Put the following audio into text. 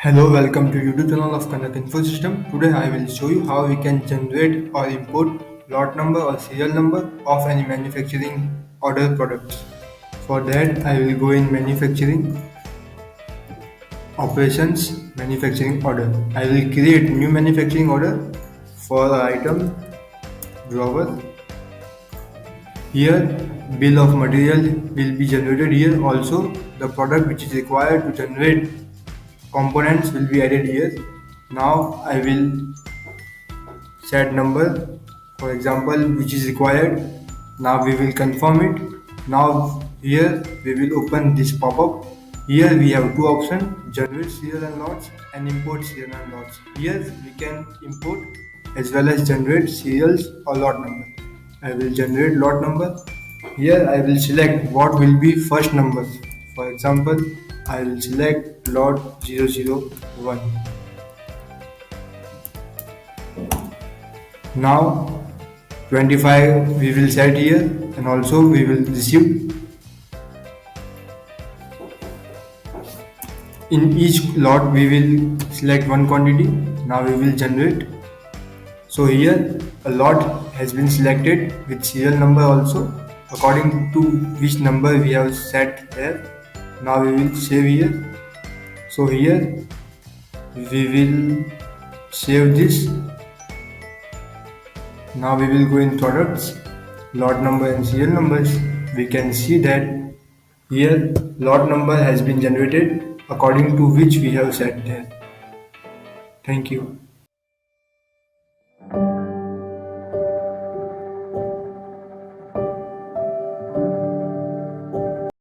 Hello, welcome to YouTube channel of Kanak Info System. Today I will show you how we can generate or import lot number or serial number of any manufacturing order products. For that I will go in manufacturing operations, manufacturing order. I will create new manufacturing order for the item drawer. Here bill of material will be generated here. Also the product which is required to generate components will be added here. Now I will set number, for example, which is required. Now we will confirm it. Now here we will open this pop-up. Here we have two options: generate serial and lots and import serial and lots. Here we can import as well as generate serials or lot number. I will generate lot number. Here I will select what will be first number. For example, I will select lot 001. Now 25 we will set here, and also we will receive. In each lot we will select one quantity. Now we will generate. So here a lot has been selected with serial number also according to which number we have set there. Now we will save here. So here we will save this. Now we will go in products, lot number and serial numbers. We can see that here lot number has been generated according to which we have set there. Thank you.